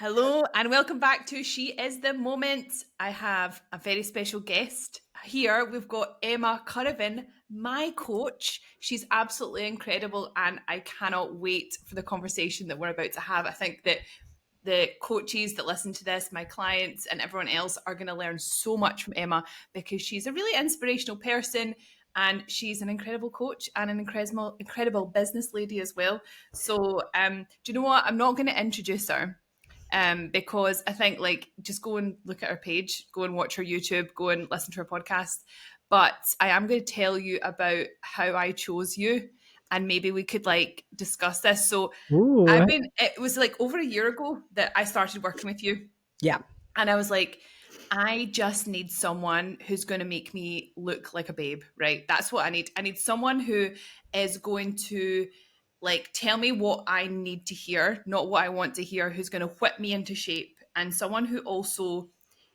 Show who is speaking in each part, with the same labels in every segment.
Speaker 1: Hello and welcome back to She Is the Moment. I have a very special guest here. We've got Emma Currivan, my coach. She's absolutely incredible and I cannot wait for the conversation that we're about to have. I think that the coaches that listen to this, my clients and everyone else are going to learn so much from Emma because she's a really inspirational person and she's an incredible coach and an incredible business lady as well. So do you know what? I'm not going to introduce her because I think just go and look at her page, go and watch her YouTube, go and listen to her podcast. But I am going to tell you about how I chose you, and maybe we could discuss this. So
Speaker 2: Ooh.
Speaker 1: it was over a year ago that I started working with you,
Speaker 2: Yeah.
Speaker 1: and I was like, I just need someone who's going to make me look like a babe, right? That's what I need. I need someone who is going to tell me what I need to hear, not what I want to hear, who's going to whip me into shape, and someone who also,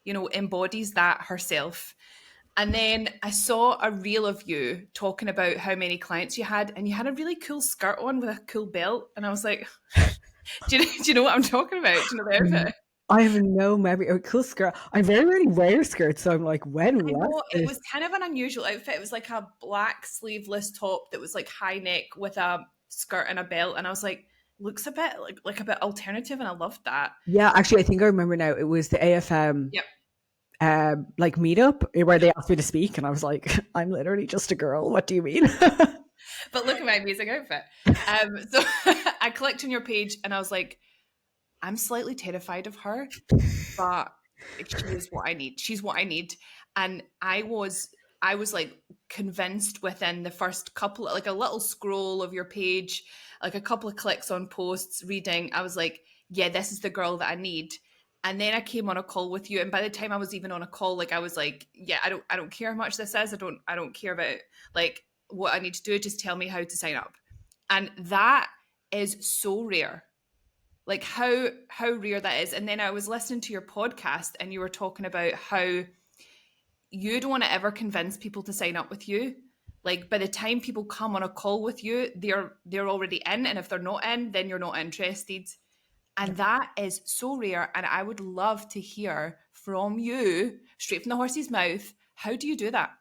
Speaker 1: embodies that herself. And then I saw a reel of you talking about how many clients you had, and you had a really cool skirt on with a cool belt. And I was like, do you know what I'm talking about? Do you know the outfit?
Speaker 2: I have no memory. Oh, cool skirt. I very rarely wear skirts, so I'm like, when
Speaker 1: I
Speaker 2: was
Speaker 1: know it
Speaker 2: this?
Speaker 1: was kind of an unusual outfit. It was like a black sleeveless top that was like high neck with a skirt and a belt, and I was like, looks a bit like a bit alternative, and I loved that.
Speaker 2: Yeah, actually, I think I remember now. It was the AFM
Speaker 1: Yep.
Speaker 2: like meetup where they asked me to speak, and I was like, I'm literally just a girl. What do you mean?
Speaker 1: But look at my amazing outfit. So I clicked on your page, and I was like, I'm slightly terrified of her, but she is what I need. She's what I need. And I was like convinced within the first couple, like a little scroll of your page, like a couple of clicks on posts, reading, I was like, yeah, this is the girl that I need. And then I came on a call with you, and by the time I was even on a call, I was like, yeah, I don't care how much this is. I don't care about what I need to do. Just tell me how to sign up. And that is so rare, how rare that is. And then I was listening to your podcast and you were talking about how you don't want to ever convince people to sign up with you. Like by the time people come on a call with you, they're already in, and if they're not in, then you're not interested. And that is so rare, and I would love to hear from you straight from the horse's mouth. How do you do that?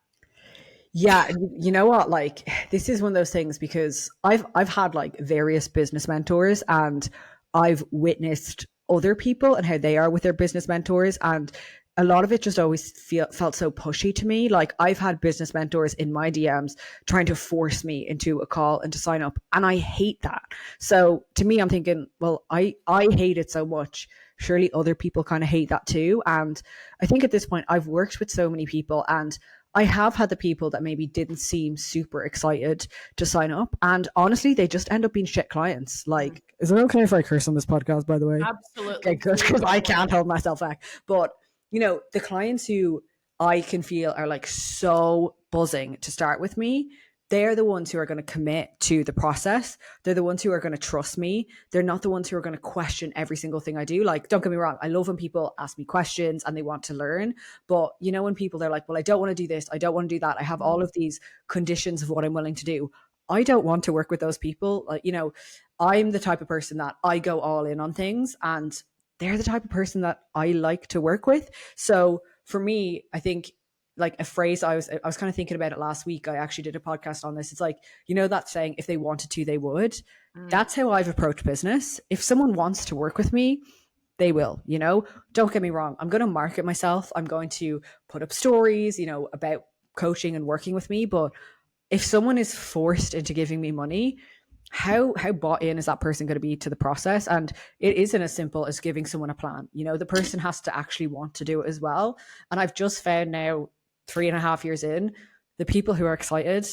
Speaker 2: Yeah, you know what? Like, this is one of those things because I've had like various business mentors, and I've witnessed other people and how they are with their business mentors, and a lot of it just always felt so pushy to me. Like, I've had business mentors in my DMs trying to force me into a call and to sign up, and I hate that. So to me, I'm thinking, well, I hate it so much. Surely other people kind of hate that too. And I think at this point, I've worked with so many people, and I have had the people that maybe didn't seem super excited to sign up. And honestly, they just end up being shit clients. Like, is it okay if I curse on this podcast, by the way?
Speaker 1: Absolutely.
Speaker 2: Okay, good, because I can't hold myself back. But, the clients who I can feel are like so buzzing to start with me, they're the ones who are going to commit to the process. They're the ones who are going to trust me. They're not the ones who are going to question every single thing I do. Like, don't get me wrong. I love when people ask me questions and they want to learn. But, when people, they're like, well, I don't want to do this. I don't want to do that. I have all of these conditions of what I'm willing to do. I don't want to work with those people. I'm the type of person that I go all in on things, and they're the type of person that I like to work with. So for me, I think like a phrase I was kind of thinking about it last week. I actually did a podcast on this. It's like, that saying, if they wanted to, they would. That's how I've approached business. If someone wants to work with me, they will, don't get me wrong. I'm going to market myself. I'm going to put up stories, about coaching and working with me. But if someone is forced into giving me money, how bought in is that person going to be to the process? And it isn't as simple as giving someone a plan. The person has to actually want to do it as well. And I've just found now, 3.5 years in, the people who are excited,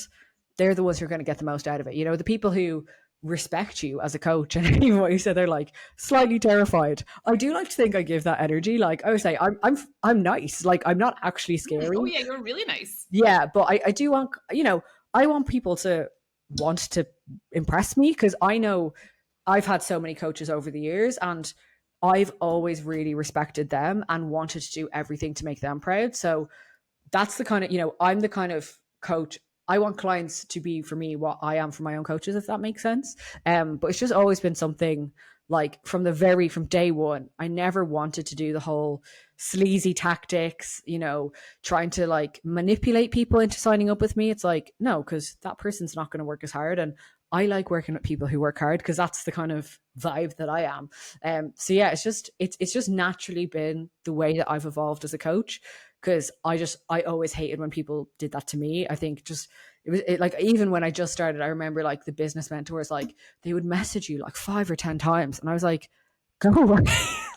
Speaker 2: they're the ones who are going to get the most out of it. The people who respect you as a coach, and even what you said, they're like slightly terrified. I do like to think I give that energy. Like I would say, I'm nice. Like, I'm not actually scary.
Speaker 1: Oh yeah, you're really nice.
Speaker 2: Yeah, but I do want, I want people to want to impress me, because I know I've had so many coaches over the years, and I've always really respected them and wanted to do everything to make them proud. So that's the kind of, I'm the kind of coach. I want clients to be for me what I am for my own coaches, if that makes sense. But it's just always been something Like from day one, I never wanted to do the whole sleazy tactics, trying to like manipulate people into signing up with me. It's like, no, because that person's not going to work as hard. And I like working with people who work hard because that's the kind of vibe that I am. So yeah, it's just naturally been the way that I've evolved as a coach, because I always hated when people did that to me. I think just like, even when I just started, I remember like the business mentors, like they would message you like 5 or 10 times, and I was like, go away.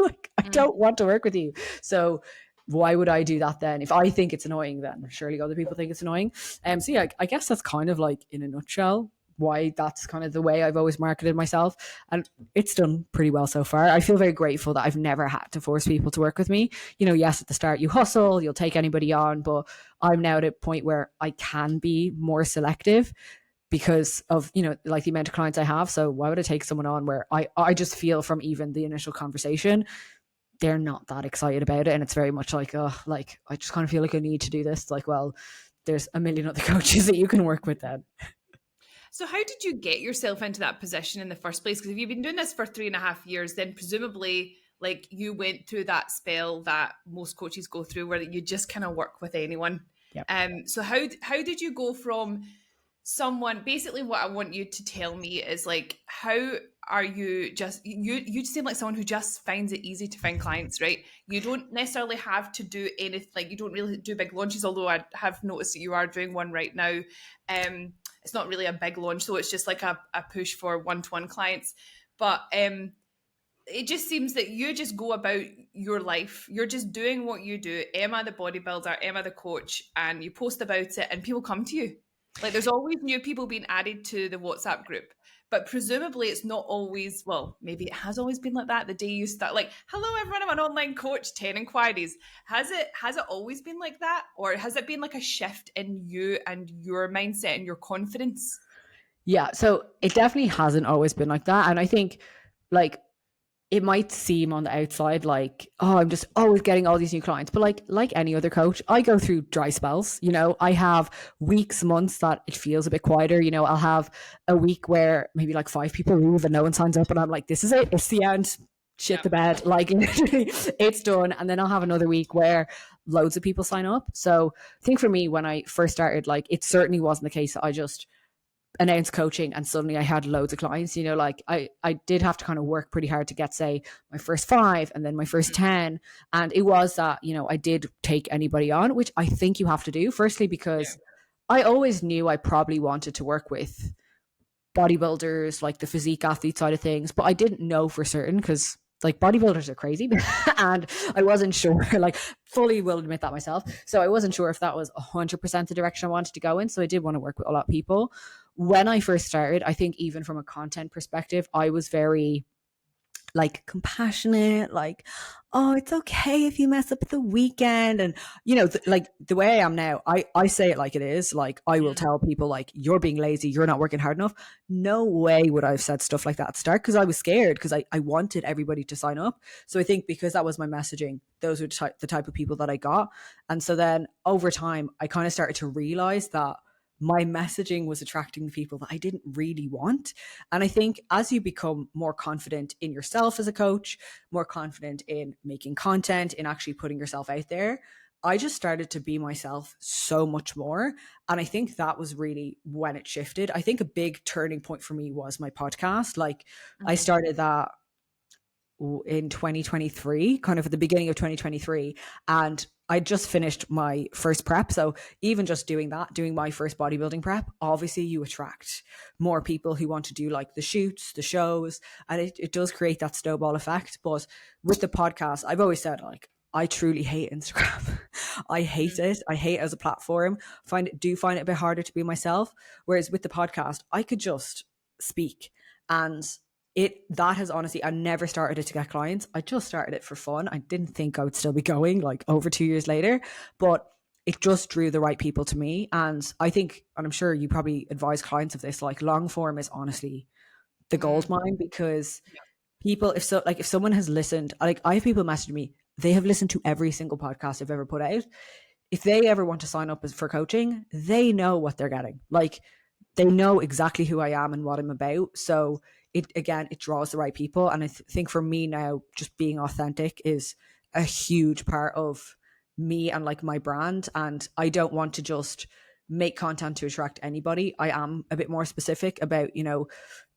Speaker 2: Like, I don't want to work with you. So why would I do that then? If I think it's annoying, then surely other people think it's annoying. So yeah, I guess that's kind of like in a nutshell why that's kind of the way I've always marketed myself, and it's done pretty well so far. I feel very grateful that I've never had to force people to work with me. Yes, at the start you hustle, you'll take anybody on, but I'm now at a point where I can be more selective because of, like the amount of clients I have. So why would I take someone on where I just feel from even the initial conversation they're not that excited about it, and it's very much like, oh, like I just kind of feel like I need to do this. Like, well, there's a million other coaches that you can work with then.
Speaker 1: So how did you get yourself into that position in the first place? Because if you've been doing this for 3.5 years, then presumably like you went through that spell that most coaches go through where you just kind of work with anyone.
Speaker 2: Yep.
Speaker 1: So how did you go from someone, basically what I want you to tell me is like, how are you just, you seem like someone who just finds it easy to find clients, right? You don't necessarily have to do anything, like you don't really do big launches, although I have noticed that you are doing one right now. It's not really a big launch, so it's just like a push for one-to-one clients. But it just seems that you just go about your life. You're just doing what you do, Emma the bodybuilder, Emma the coach, and you post about it and people come to you. Like there's always new people being added to the WhatsApp group. But presumably it's not always, well, maybe it has always been like that. The day you start, like, hello everyone, I'm an online coach, 10 inquiries. Has it always been like that? Or has it been like a shift in you and your mindset and your confidence?
Speaker 2: Yeah, so it definitely hasn't always been like that. And I think like it might seem on the outside like, oh, I'm just always getting all these new clients. But like any other coach, I go through dry spells. I have weeks, months that it feels a bit quieter. I'll have a week where maybe like 5 people leave and no one signs up, and I'm like, this is it. It's the end. Shit the bed. Like it's done. And then I'll have another week where loads of people sign up. So I think for me, when I first started, like it certainly wasn't the case that I just announced coaching and suddenly I had loads of clients. Like I did have to kind of work pretty hard to get, say, my first 5 and then my first 10. And it was that, I did take anybody on, which I think you have to do. Firstly, because I always knew I probably wanted to work with bodybuilders, like the physique athlete side of things, but I didn't know for certain because like bodybuilders are crazy and I wasn't sure, like fully will admit that myself. So I wasn't sure if that was 100% the direction I wanted to go in. So I did want to work with a lot of people. When I first started, I think even from a content perspective, I was very like compassionate, like, oh, it's okay if you mess up the weekend. And, like the way I am now, I say it like it is. Like I will tell people like, you're being lazy, you're not working hard enough. No way would I have said stuff like that at the start because I was scared because I wanted everybody to sign up. So I think because that was my messaging, those were the type of people that I got. And so then over time, I kind of started to realize that my messaging was attracting the people that I didn't really want. And I think as you become more confident in yourself as a coach, more confident in making content, in actually putting yourself out there, I just started to be myself so much more. And I think that was really when it shifted. I think a big turning point for me was my podcast. Like I started that in 2023, kind of at the beginning of 2023. And I just finished my first prep. So even just doing that, doing my first bodybuilding prep, obviously you attract more people who want to do like the shoots, the shows, and it does create that snowball effect. But with the podcast, I've always said like, I truly hate Instagram. I hate it. I hate it as a platform. Find it a bit harder to be myself. Whereas with the podcast, I could just speak, and that has honestly, I never started it to get clients. I just started it for fun. I didn't think I would still be going like over 2 years later, but it just drew the right people to me. And I think, and I'm sure you probably advise clients of this, like long form is honestly the gold mine, because people, if someone has listened, like I have people messaging me, they have listened to every single podcast I've ever put out. If they ever want to sign up for coaching, they know what they're getting. Like they know exactly who I am and what I'm about. So it draws the right people. And I think for me now, just being authentic is a huge part of me and like my brand. And I don't want to just make content to attract anybody. I am a bit more specific about, you know,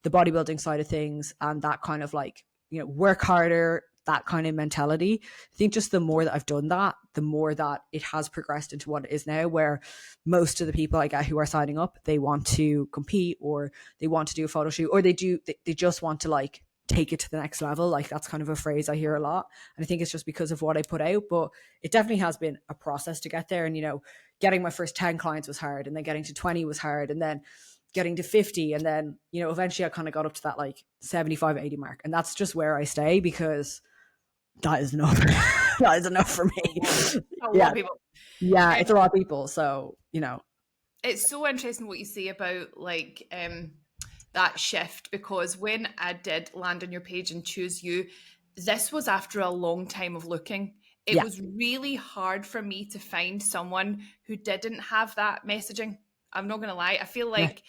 Speaker 2: the bodybuilding side of things and that kind of like, you know, work harder, that kind of mentality. I think just the more that I've done that, the more that it has progressed into what it is now, where most of the people I get who are signing up, they want to compete or they want to do a photo shoot, or they just want to like take it to the next level. Like that's kind of a phrase I hear a lot. And I think it's just because of what I put out, but it definitely has been a process to get there. And, you know, getting my first 10 clients was hard, and then getting to 20 was hard, and then getting to 50. And then, you know, eventually I kind of got up to that like 75, 80 mark. And that's just where I stay because that is enough. That is enough for me.
Speaker 1: A
Speaker 2: Yeah.
Speaker 1: lot of people.
Speaker 2: Yeah, it's a lot of people. So, you know.
Speaker 1: It's so interesting what you say about like that shift, because when I did land on your page and choose you, this was after a long time of looking. It was really hard for me to find someone who didn't have that messaging. I'm not going to lie. I feel like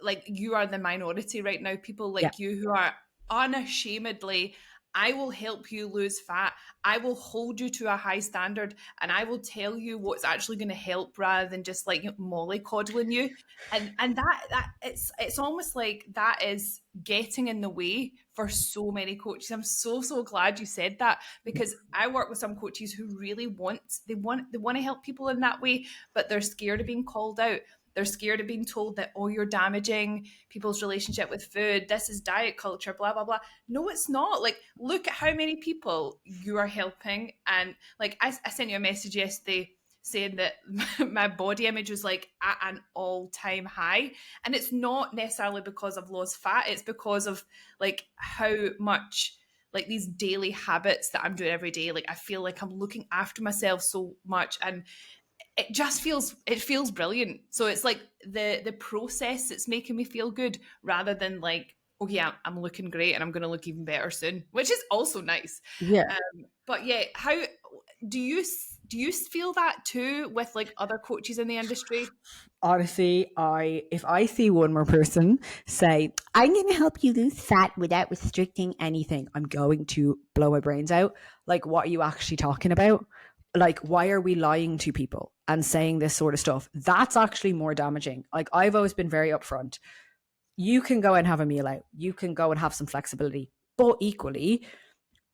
Speaker 1: like you are the minority right now. People like you who are unashamedly, I will help you lose fat. I will hold you to a high standard, and I will tell you what's actually going to help rather than just like mollycoddling you. And that it's almost like that is getting in the way for so many coaches. I'm so glad you said that, because I work with some coaches who really want to help people in that way, but they're scared of being called out. They're scared of being told that, oh, you're damaging people's relationship with food. This is diet culture, blah, blah, blah. No, it's not. Like, look at how many people you are helping. And like, I sent you a message yesterday saying that my body image was like at an all-time high. And it's not necessarily because I've lost fat. It's because of like how much like these daily habits that I'm doing every day. Like, I feel like I'm looking after myself so much. And it feels brilliant. So it's like the process that's making me feel good, rather than like, oh yeah, I'm looking great and I'm going to look even better soon, which is also nice.
Speaker 2: Yeah.
Speaker 1: But yeah, how do you feel that too with like other coaches in the industry?
Speaker 2: Honestly, if I see one more person say, I'm going to help you lose fat without restricting anything, I'm going to blow my brains out. Like, what are you actually talking about? Like, why are we lying to people and saying this sort of stuff? That's actually more damaging. Like, I've always been very upfront. You can go and have a meal out. You can go and have some flexibility. But equally,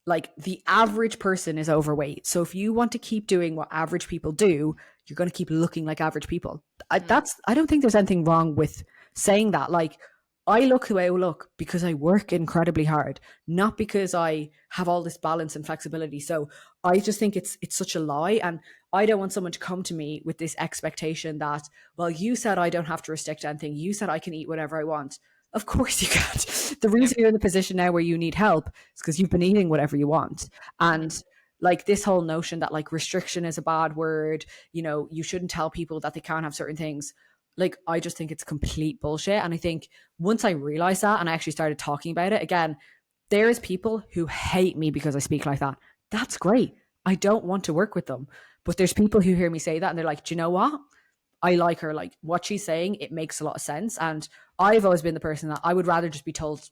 Speaker 2: like the average person is overweight. So if you want to keep doing what average people do, you're going to keep looking like average people. I don't think there's anything wrong with saying that. Like, I look the way I look because I work incredibly hard, not because I have all this balance and flexibility. So I just think it's such a lie. And I don't want someone to come to me with this expectation that, well, you said I don't have to restrict anything. You said I can eat whatever I want. Of course you can't. The reason you're in the position now where you need help is because you've been eating whatever you want. And like this whole notion that like restriction is a bad word, you know, you shouldn't tell people that they can't have certain things. Like, I just think it's complete bullshit. And I think once I realized that and I actually started talking about it again, there's people who hate me because I speak like that. That's great. I don't want to work with them. But there's people who hear me say that and they're like, do you know what? I like her. Like, what she's saying, it makes a lot of sense. And I've always been the person that I would rather just be told,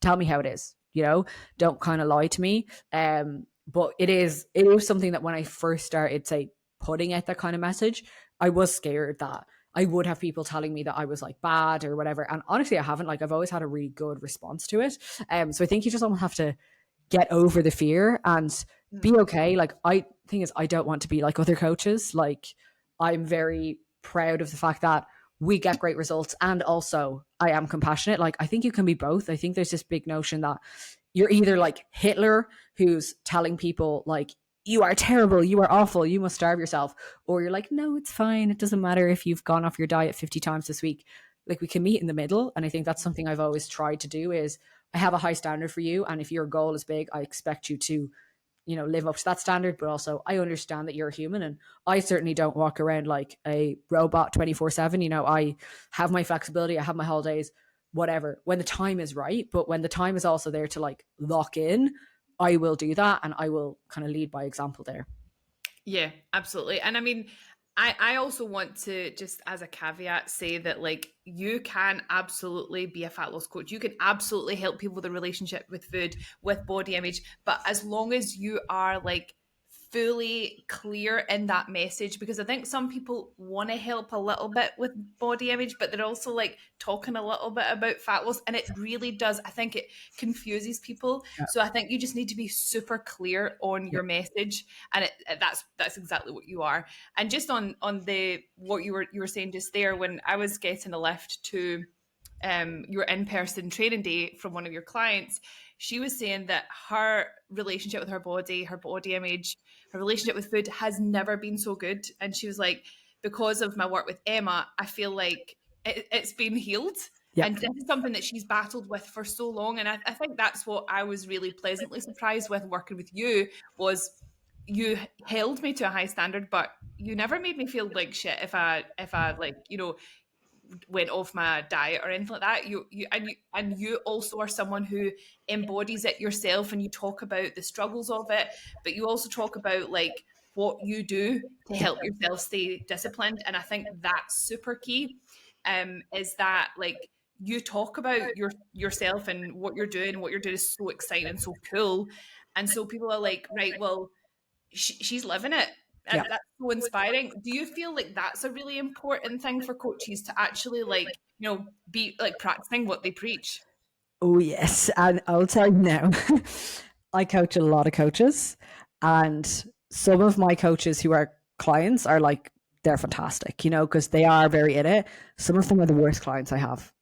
Speaker 2: tell me how it is, you know, don't kind of lie to me. But it was something that when I first started, say, putting out that kind of message, I was scared that I would have people telling me that I was like bad or whatever. And honestly, I haven't. Like, I've always had a really good response to it. So I think you just almost have to get over the fear and be okay. Like, I think is I don't want to be like other coaches. Like, I'm very proud of the fact that we get great results, and also I am compassionate. Like, I think you can be both. I think there's this big notion that you're either like Hitler, who's telling people like, you are terrible, you are awful, you must starve yourself, or you're like, no, it's fine, it doesn't matter if you've gone off your diet 50 times this week. Like, we can meet in the middle. And I think that's something I've always tried to do is I have a high standard for you, and if your goal is big, I expect you to, you know, live up to that standard. But also I understand that you're a human, and I certainly don't walk around like a robot 24/7. You know, I have my flexibility, I have my holidays, whatever, when the time is right. But when the time is also there to like lock in, I will do that, and I will kind of lead by example there.
Speaker 1: Yeah, absolutely. And I mean, I also want to just as a caveat say that like you can absolutely be a fat loss coach. You can absolutely help people with their relationship with food, with body image, but as long as you are like fully clear in that message, because I think some people want to help a little bit with body image, but they're also like talking a little bit about fat loss, and it really does. I think it confuses people.
Speaker 2: Yeah.
Speaker 1: So I think you just need to be super clear on
Speaker 2: Yeah.
Speaker 1: your message, and that's exactly what you are. And just on the what you were saying just there, when I was getting a lift to your in-person training day from one of your clients, she was saying that her relationship with her body image, her relationship with food has never been so good. And she was like, because of my work with Emma, I feel like it's been healed.
Speaker 2: Yeah.
Speaker 1: And this is something that she's battled with for so long. And I think that's what I was really pleasantly surprised with working with you was you held me to a high standard, but you never made me feel like shit if I like, went off my diet or anything like that. You also are someone who embodies it yourself, and you talk about the struggles of it, but you also talk about like what you do to
Speaker 2: Yeah.
Speaker 1: help yourself stay disciplined. And I think that's super key. Is that like you talk about yourself and what you're doing is so exciting and so cool. And so people are like, right, well, she's living it.
Speaker 2: Yeah.
Speaker 1: That's so inspiring. Do you feel like that's a really important thing for coaches to actually like, be like practicing what they preach?
Speaker 2: Oh, yes. And I'll tell you now, I coach a lot of coaches, and some of my coaches who are clients are like, they're fantastic, because they are very in it. Some of them are the worst clients I have.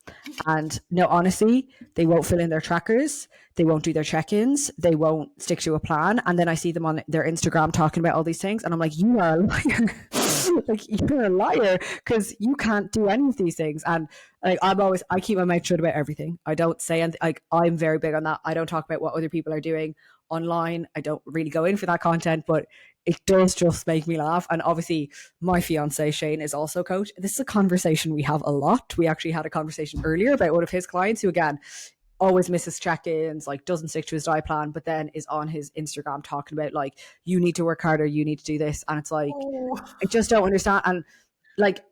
Speaker 2: And no, honestly, they won't fill in their trackers. They won't do their check-ins. They won't stick to a plan. And then I see them on their Instagram talking about all these things. And I'm like, you are a liar. Like, you're a liar because you can't do any of these things. And like, I keep my mouth shut about everything. I don't say anything. Like, I'm very big on that. I don't talk about what other people are doing online. I don't really go in for that content, but it does just make me laugh. And obviously, my fiance Shane is also a coach. This is a conversation we have a lot. We actually had a conversation earlier about one of his clients who, again, always misses check-ins, like doesn't stick to his diet plan, but then is on his Instagram talking about like, you need to work harder, you need to do this. And it's like,
Speaker 1: Oh,
Speaker 2: I just don't understand. And like,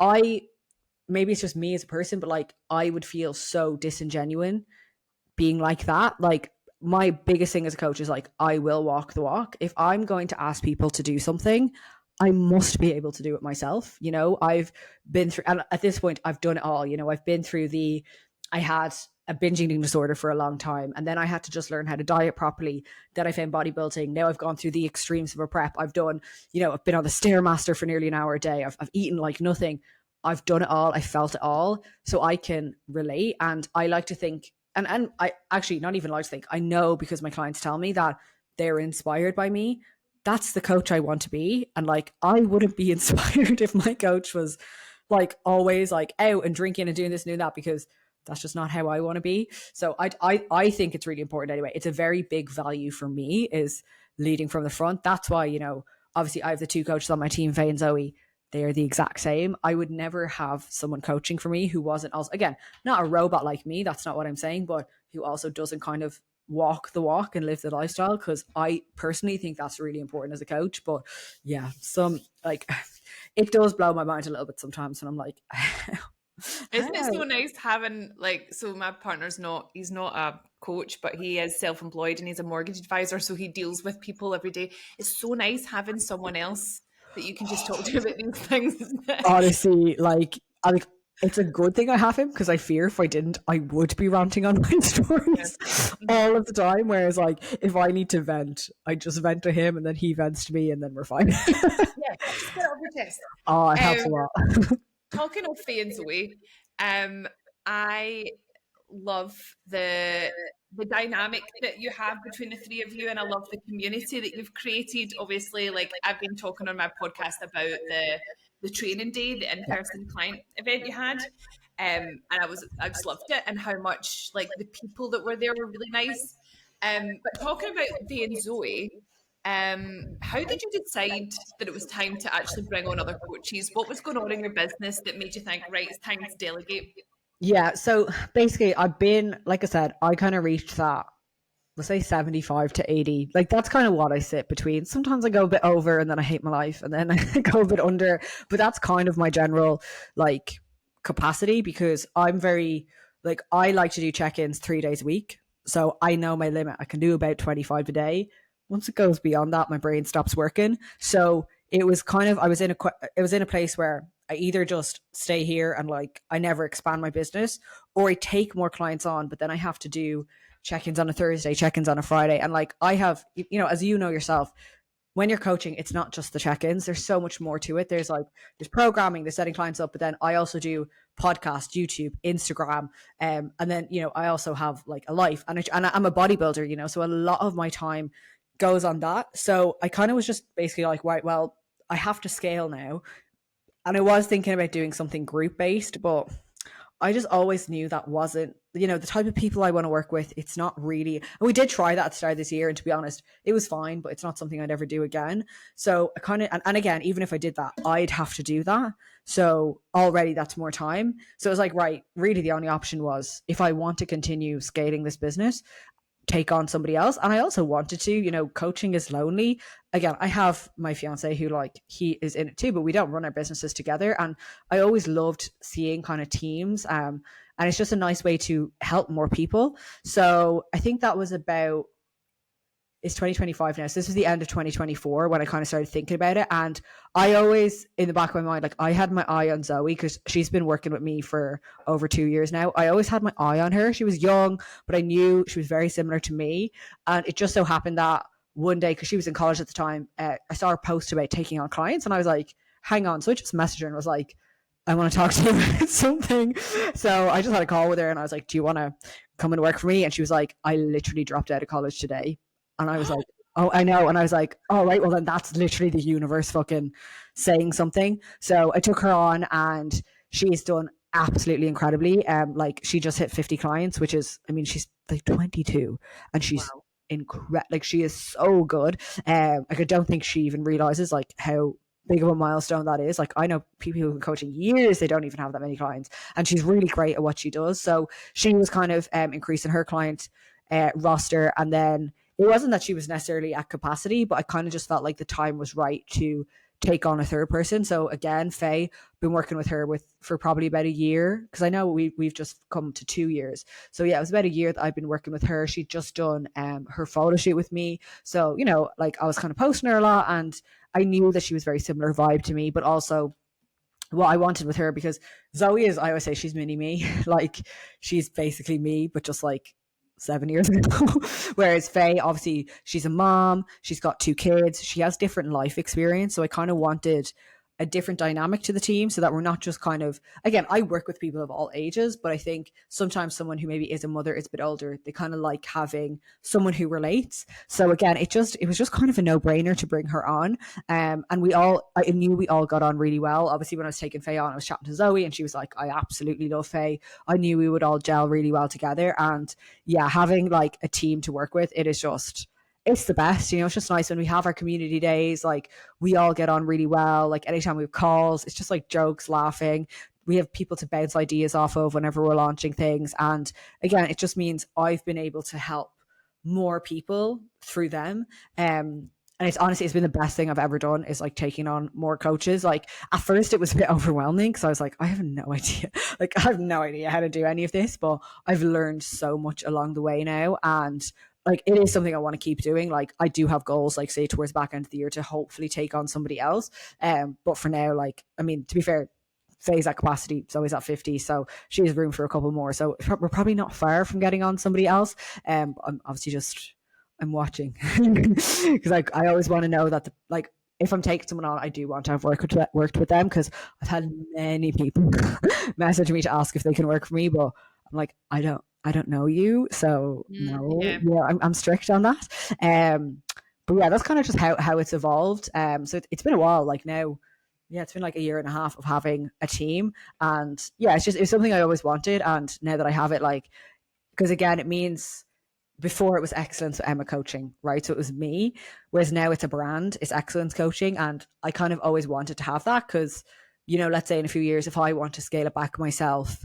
Speaker 2: maybe it's just me as a person, but like, I would feel so disingenuine being like that. Like, my biggest thing as a coach is like, I will walk the walk. If I'm going to ask people to do something, I must be able to do it myself. I've been through, and at this point, I've done it all. I've been through I had a binge eating disorder for a long time, and then I had to just learn how to diet properly. Then I found bodybuilding. Now I've gone through the extremes of a prep. I've done, I've been on the Stairmaster for nearly an hour a day. I've eaten like nothing. I've done it all. I felt it all. So I can relate. And I like to think, and I actually not even like to think, I know because my clients tell me that they're inspired by me. That's the coach I want to be. And like, I wouldn't be inspired if my coach was like always like out and drinking and doing this and doing that, because that's just not how I want to be. So I think it's really important anyway. It's a very big value for me is leading from the front. That's why, obviously I have the two coaches on my team, Faye and Zoe. They are the exact same. I would never have someone coaching for me who wasn't also, again, not a robot like me. That's not what I'm saying, but who also doesn't kind of walk the walk and live the lifestyle. Because I personally think that's really important as a coach. But yeah, it does blow my mind a little bit sometimes. And I'm like,
Speaker 1: isn't it so nice having like, so my partner's he's not a coach, but he is self-employed and he's a mortgage advisor, so he deals with people every day. It's so nice having someone else that you can just talk to about these things, isn't it?
Speaker 2: honestly, it's a good thing I have him, because I fear if I didn't, I would be ranting on my
Speaker 1: Yeah.
Speaker 2: stories
Speaker 1: Mhm.
Speaker 2: all of the time. Whereas, like, if I need to vent, I just vent to him, and then he vents to me, and then we're fine.
Speaker 1: Yeah, just get it off your chest.
Speaker 2: Oh, it helps
Speaker 1: Um,
Speaker 2: a lot.
Speaker 1: Talking of Faye and Zoe, I love the dynamic that you have between the three of you, and I love the community that you've created. Obviously, like I've been talking on my podcast about the training day, the in-person client event you had. And I just loved it, and how much like the people that were there were really nice. But talking about Faye and Zoe, how did you decide that it was time to actually bring on other coaches? What was going on in your business that made you think, right, it's time to delegate?
Speaker 2: Yeah. So basically, like I said, I kind of reached that. we'll say 75 to 80. Like that's kind of what I sit between. Sometimes I go a bit over and then I hate my life and then I go a bit under, but that's kind of my general like capacity because I'm very like I like to do check-ins 3 days a week. So I know my limit. I can do about 25 a day. Once it goes beyond that, my brain stops working. So it was kind of I was in a place where I either just stay here and like I never expand my business or I take more clients on, but then I have to do check-ins on a Thursday, check-ins on a Friday. And like I have, you know, as you know yourself, when you're coaching, it's not just the check-ins. There's so much more to it. There's programming, there's setting clients up, but then I also do podcast, YouTube, Instagram, and then I also have like a life, and I'm a bodybuilder, so a lot of my time goes on that. So I kind of was just basically like, right, well, I have to scale now, and I was thinking about doing something group based, but I just always knew that wasn't, the type of people I want to work with. It's not really, and we did try that at the start of this year. And to be honest, it was fine, but it's not something I'd ever do again. So I kind of, and again, even if I did that, I'd have to do that. So already that's more time. So it was like, right, really the only option was if I want to continue scaling this business, take on somebody else. And I also wanted to, coaching is lonely. Again, I have my fiance who like he is in it too, but we don't run our businesses together. And I always loved seeing kind of teams. And it's just a nice way to help more people. So I think that was about, it's 2025 now. So this was the end of 2024 when I kind of started thinking about it. And I always, in the back of my mind, like I had my eye on Zoe because she's been working with me for over 2 years now. I always had my eye on her. She was young, but I knew she was very similar to me. And it just so happened that one day, because she was in college at the time, I saw her post about taking on clients and I was like, hang on. So I just messaged her and was like, I want to talk to you about something. So I just had a call with her and I was like, do you want to come and work for me? And she was like, I literally dropped out of college today. And I was like, oh, I know. And I was like, all right, well, then that's literally the universe fucking saying something. So I took her on and she's done absolutely incredibly. Like she just hit 50 clients, which is, I mean, she's like 22 and she's
Speaker 1: Wow.
Speaker 2: incredible. Like she is so good. Like I don't think she even realizes like how big of a milestone that is. Like I know people who've been coaching years, they don't even have that many clients. And she's really great at what she does. So she was kind of increasing her client roster. And then it wasn't that she was necessarily at capacity, but I kind of just felt like the time was right to take on a third person. So again, Faye, been working with her for probably about a year because I know we've just come to 2 years. So yeah, it was about a year that I've been working with her. She'd just done her photo shoot with me. So, like I was kind of posting her a lot and I knew that she was very similar vibe to me, but also what I wanted with her because Zoe is, I always say she's mini me. Like she's basically me, but just like 7 years ago. Whereas Faye, obviously, she's a mom, she's got 2 kids, she has different life experience. So I kind of wanted a different dynamic to the team so that we're not just kind of, again, I work with people of all ages, but I think sometimes someone who maybe is a mother, is a bit older, they kind of like having someone who relates. So again, it was just kind of a no-brainer to bring her on. And I knew we all got on really well. Obviously, when I was taking Faye on, I was chatting to Zoe and she was like, I absolutely love Faye. I knew we would all gel really well together. And yeah, having like a team to work with, it's the best. It's just nice when we have our community days, like we all get on really well. Like anytime we have calls, it's just like jokes, laughing. We have people to bounce ideas off of whenever we're launching things. And again, it just means I've been able to help more people through them. And it's been the best thing I've ever done is like taking on more coaches. Like at first it was a bit overwhelming because I was like, I have no idea. Like I have no idea how to do any of this, but I've learned so much along the way now. And like it is something I want to keep doing. Like I do have goals, like say towards the back end of the year to hopefully take on somebody else. But for now, like, I mean, to be fair, Faye's at capacity, Zoe's at 50, so she has room for a couple more. So we're probably not far from getting on somebody else. I'm obviously just I'm watching because like I always want to know that like if I'm taking someone on, I do want to have worked with them because I've had many people message me to ask if they can work for me, but I'm like I don't know you, so no,
Speaker 1: Yeah.
Speaker 2: I'm strict on that. But yeah, that's kind of just how it's evolved. So it's been a while, like now, yeah, it's been like a year and a half of having a team, and yeah, it's something I always wanted, and now that I have it, like, because again, it means before it was excellence with Emma coaching, right? So it was me, whereas now it's a brand, it's excellence coaching, and I kind of always wanted to have that because, let's say in a few years, if I want to scale it back myself,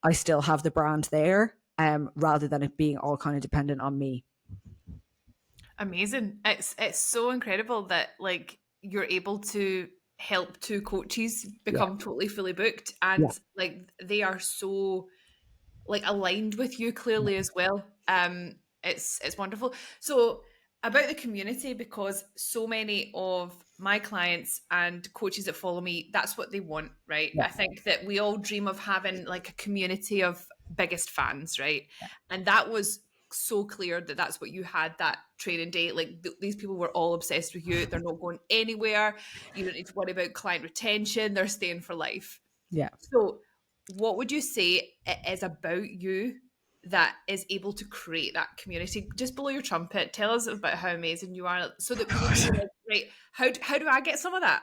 Speaker 2: I still have the brand there, rather than it being all kind of dependent on me.
Speaker 1: Amazing. It's so incredible that like you're able to help two coaches
Speaker 2: Yeah.
Speaker 1: become totally fully booked,
Speaker 2: Yeah.
Speaker 1: and like they are so like aligned with you clearly as well. It's wonderful. So about the community, because so many of my clients and coaches that follow me, that's what they want, right?
Speaker 2: Yeah.
Speaker 1: I think that we all dream of having like a community of biggest fans, right? And that was so clear that that's what you had that training day. Like these people were all obsessed with you. They're not going anywhere. You don't need to worry about client retention. They're staying for life.
Speaker 2: Yeah.
Speaker 1: So, what would you say it is about you that is able to create that community? Just blow your trumpet. Tell us about how amazing you are, so that people can be like, right, how do I get some of that?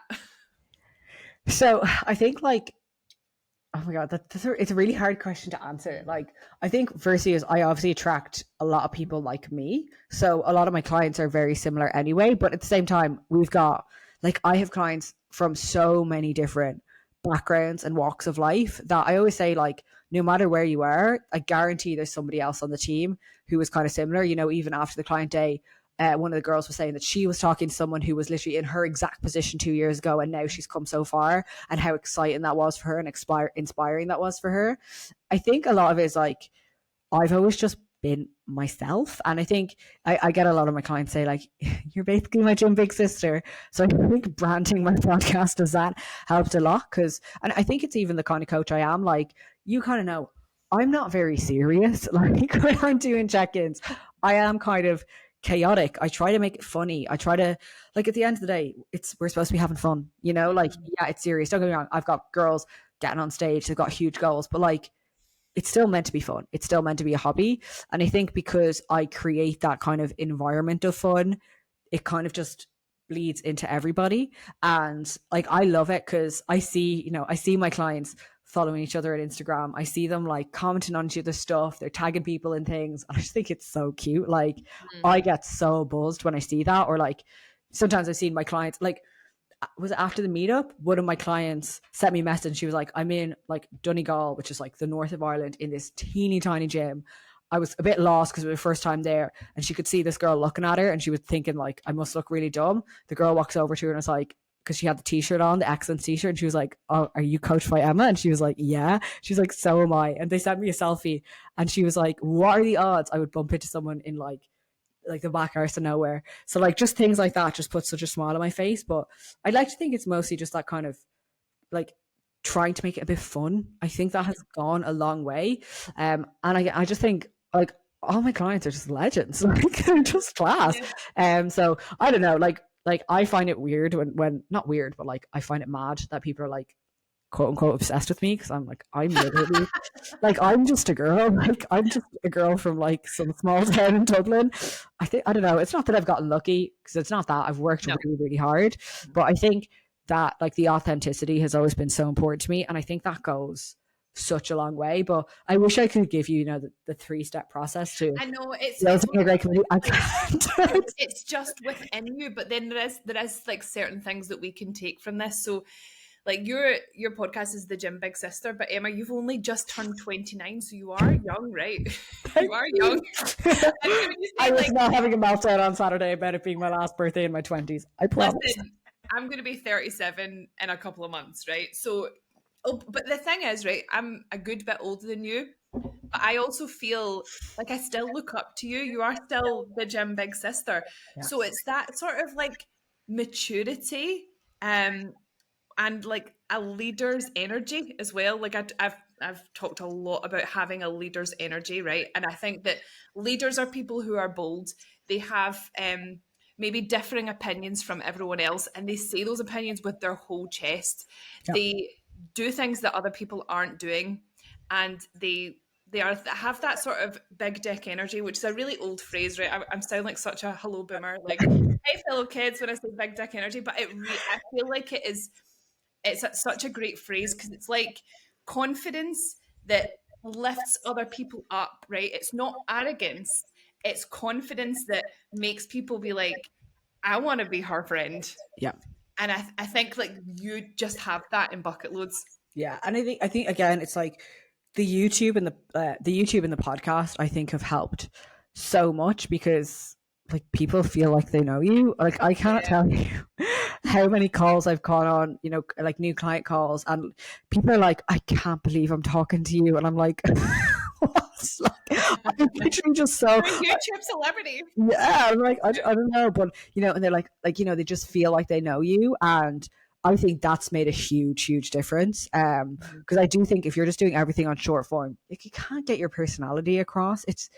Speaker 2: So I think like, oh my god, it's a really hard question to answer. Like, I think firstly is I obviously attract a lot of people like me, so a lot of my clients are very similar anyway. But at the same time, we've got like I have clients from so many different backgrounds and walks of life that I always say like no matter where you are, I guarantee there's somebody else on the team who is kind of similar. You know, even after the client day, one of the girls was saying that she was talking to someone who was literally in her exact position 2 years ago, and now she's come so far, and how exciting that was for her and inspiring that was for her. I think a lot of it is like I've always just been myself, and I think I get a lot of my clients say like, "You're basically my gym big sister." So I think branding my podcast as that helped a lot because, and I think it's even the kind of coach I am. Like you kind of know, I'm not very serious. Like when I'm doing check-ins, I am kind of chaotic. I try to make it funny. I try to like at the end of the day, we're supposed to be having fun, you know? Like, yeah, it's serious. Don't get me wrong. I've got girls getting on stage, they've got huge goals, but like it's still meant to be fun. It's still meant to be a hobby. And I think because I create that kind of environment of fun, it kind of just bleeds into everybody. And like I love it because I see my clients following each other on Instagram. I see them like commenting on each other's stuff. They're tagging people in things. I just think it's so cute. Like I get so buzzed when I see that. Or like sometimes I've seen my clients like was it after the meetup? One of my clients sent me a message. She was like, I'm in like Donegal, which is like the north of Ireland, in this teeny tiny gym. I was a bit lost because it was the first time there, and she could see this girl looking at her, and she was thinking like, I must look really dumb. The girl walks over to her and was like, because she had the t-shirt on, the Excellence t-shirt, and she was like, "Oh, are you coached by Emma?" And she was like, "Yeah." She's like, "So am I." And they sent me a selfie, and she was like, "What are the odds I would bump into someone in like the back arse of nowhere?" So like just things like that just put such a smile on my face. But I like to think it's mostly just that kind of like trying to make it a bit fun. I think that has gone a long way. And I just think like all my clients are just legends. Like they're just class. So I don't know, like I find it weird when not weird, but like I find it mad that people are like quote unquote obsessed with me because I'm like I'm literally like I'm just a girl. Like I'm just a girl from like some small town in Dublin. I don't know. It's not that I've gotten lucky because it's not that. I've worked
Speaker 1: No.
Speaker 2: really, really hard. But I think that like the authenticity has always been so important to me. And I think that goes such a long way. But I wish I could give you, the 3-step process to
Speaker 1: I know it's
Speaker 2: build
Speaker 1: it's
Speaker 2: a great community. I
Speaker 1: like
Speaker 2: can't.
Speaker 1: it's just within you, but then there is like certain things that we can take from this. So like your podcast is the Gym Big Sister, but Emma, you've only just turned 29, so you are young, right? You are young. I'm gonna be
Speaker 2: I
Speaker 1: saying
Speaker 2: was
Speaker 1: like,
Speaker 2: not having a meltdown on Saturday about it being my last birthday in my 20s. I promise.
Speaker 1: listen, I'm gonna be 37 in a couple of months, right? So, oh, but the thing is, right, I'm a good bit older than you, but I also feel like I still look up to you. You are still the Gym Big Sister.
Speaker 2: Yeah.
Speaker 1: So it's that sort of like maturity, um, and like a leader's energy as well. Like I've talked a lot about having a leader's energy, right? And I think that leaders are people who are bold. They have maybe differing opinions from everyone else, and they say those opinions with their whole chest.
Speaker 2: Yeah.
Speaker 1: They do things that other people aren't doing, and they have that sort of big dick energy, which is a really old phrase, right? I'm sounding like such a hello boomer, like hey fellow kids when I say big dick energy, but I feel like it's such a great phrase because it's like confidence that lifts other people up, right? It's not arrogance, it's confidence that makes people be like, I want to be her friend.
Speaker 2: Yeah.
Speaker 1: And I think like you just have that in bucket loads.
Speaker 2: Yeah. And I think again, it's like the YouTube and the podcast, I think have helped so much because like people feel like they know you. Like I cannot tell you how many calls I've gone on, you know, like new client calls, and people are like, I can't believe I'm talking to you, and I'm like, what? Like, I'm literally just so
Speaker 1: You're a YouTube celebrity.
Speaker 2: yeah. I'm like, I don't know, but you know, and they're like, you know, they just feel like they know you, and I think that's made a huge difference. Because I do think if you're just doing everything on short form, like you can't get your personality across. It's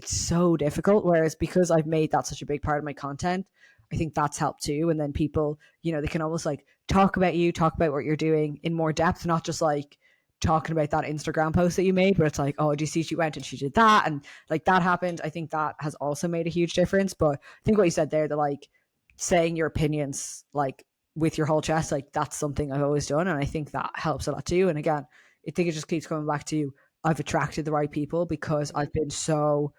Speaker 2: so difficult. Whereas because I've made that such a big part of my content, I think that's helped too. And then people, you know, they can almost like talk about you, talk about what you're doing in more depth, not just like talking about that Instagram post that you made, but it's like, oh, do you see she went and she did that and like that happened. I think that has also made a huge difference. But I think what you said there, the like saying your opinions like with your whole chest, like that's something I've always done, and I think that helps a lot too. And again, I think it just keeps coming back to I've attracted the right people because I've been so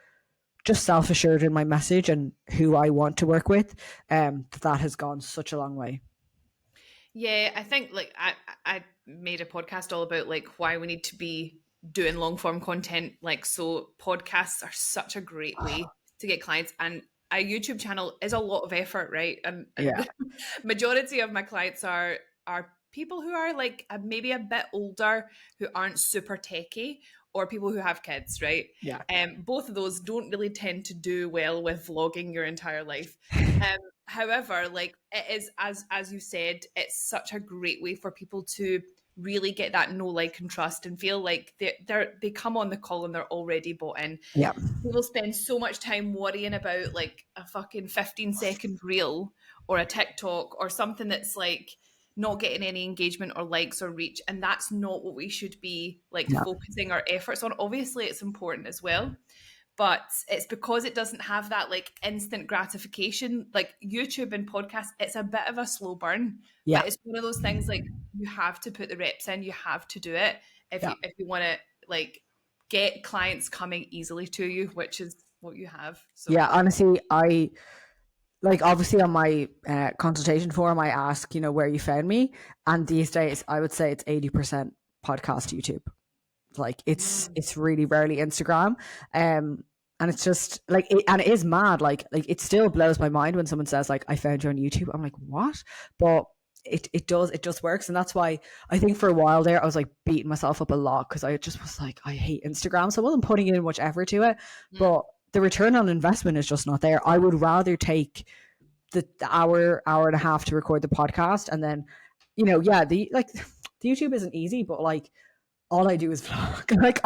Speaker 2: just self assured in my message and who I want to work with. That has gone such a long way.
Speaker 1: Yeah, I think like I made a podcast all about like why we need to be doing long form content. Like, so podcasts are such a great way to get clients, and a YouTube channel is a lot of effort, right? And
Speaker 2: Yeah.
Speaker 1: the majority of my clients are people who are like maybe a bit older, who aren't super techy, or people who have kids, right?
Speaker 2: Yeah.
Speaker 1: Both of those don't really tend to do well with vlogging your entire life. Um, However, like it is, as you said, it's such a great way for people to really get that know, like, and trust, and feel like they come on the call and they're already bought in.
Speaker 2: Yeah.
Speaker 1: People spend so much time worrying about like a fucking 15-second reel or a TikTok or something that's like not getting any engagement or likes or reach, and that's not what we should be like
Speaker 2: Yeah.
Speaker 1: focusing our efforts on. Obviously, it's important as well, but it's because it doesn't have that like instant gratification. Like YouTube and podcasts, it's a bit of a slow burn,
Speaker 2: Yeah.
Speaker 1: but it's one of those things like you have to put the reps in, you have to do it
Speaker 2: Yeah.
Speaker 1: if you want to like get clients coming easily to you, which is what you have. So
Speaker 2: Yeah. Honestly, I like obviously on my consultation form, I ask, you know, where you found me. And these days, I would say it's 80% podcast YouTube. Like
Speaker 1: mm,
Speaker 2: it's really rarely Instagram. And it's just like and it is mad. Like it still blows my mind when someone says like I found you on YouTube. I'm like, what? But it just works. And that's why I think for a while there I was like beating myself up a lot because I just was like, I hate Instagram. So I wasn't putting in much effort to it.
Speaker 1: mm,
Speaker 2: But the return on investment is just not there. I would rather take the hour and a half to record the podcast and then, you know, yeah, the like the YouTube isn't easy, but like all I do is vlog. Like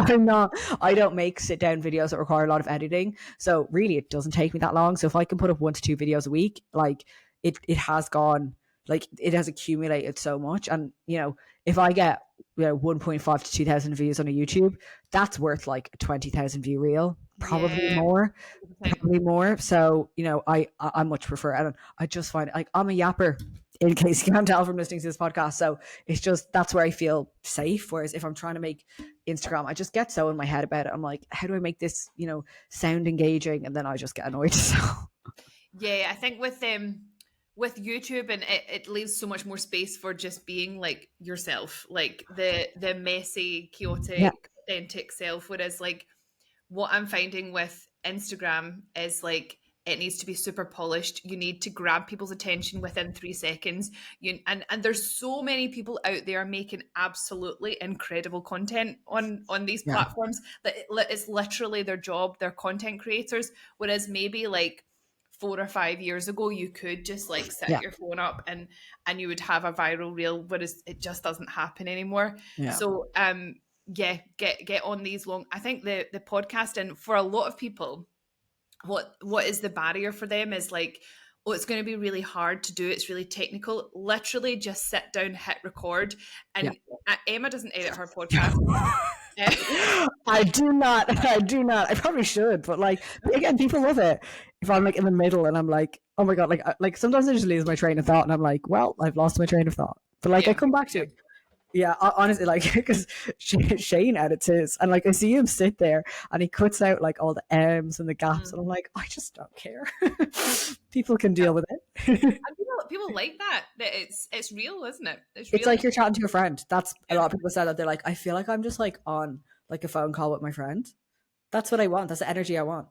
Speaker 2: I don't make sit down videos that require a lot of editing. So really it doesn't take me that long. So if I can put up 1 to 2 videos a week, like it has gone, like it has accumulated so much. And you know, if I get, you know, 1.5 to 2,000 views on a YouTube, that's worth like a 20,000 view reel, probably
Speaker 1: yeah,
Speaker 2: more,
Speaker 1: 100%.
Speaker 2: probably more. So, you know, I much prefer it. And I just find like I'm a yapper, in case you can't tell from listening to this podcast. So it's just that's where I feel safe. Whereas if I'm trying to make Instagram, I just get so in my head about it. I'm like, how do I make this, you know, sound engaging? And then I just get annoyed. So
Speaker 1: Yeah, I think with YouTube, and it leaves so much more space for just being like yourself, like the messy,
Speaker 2: yeah,
Speaker 1: chaotic, authentic self. Whereas like what I'm finding with Instagram is like it needs to be super polished. You need to grab people's attention within 3 seconds. And there's so many people out there making absolutely incredible content on these
Speaker 2: yeah,
Speaker 1: platforms that it's literally their job. They're content creators. Whereas maybe like 4 or 5 years ago, you could just like set
Speaker 2: yeah,
Speaker 1: your phone up and you would have a viral reel, whereas it just doesn't happen anymore.
Speaker 2: yeah,
Speaker 1: So yeah, get on these long. I think the podcast, and for a lot of people, what is the barrier for them is like, oh, it's going to be really hard to do, it's really technical. Literally just sit down, hit record.
Speaker 2: yeah.
Speaker 1: And Emma doesn't edit her podcast.
Speaker 2: I do not. I do not. I probably should, but like again, people love it. If I'm like in the middle and I'm like, oh my god, like sometimes I just lose my train of thought and I'm like, well, I've lost my train of thought. But like I
Speaker 1: Yeah,
Speaker 2: come back to it. Yeah, honestly, like because Shane edits his, and like I see him sit there and he cuts out like all the M's and the gaps,
Speaker 1: mm,
Speaker 2: and I'm like, I just don't care. People can
Speaker 1: yeah.
Speaker 2: deal with it.
Speaker 1: And people like that it's real, isn't it? It's
Speaker 2: It's
Speaker 1: real.
Speaker 2: like you're chatting to a friend. That's a
Speaker 1: Yeah.
Speaker 2: lot of people say that they're like, I feel like I'm just like on like a phone call with my friend. That's what I want. That's the energy I want.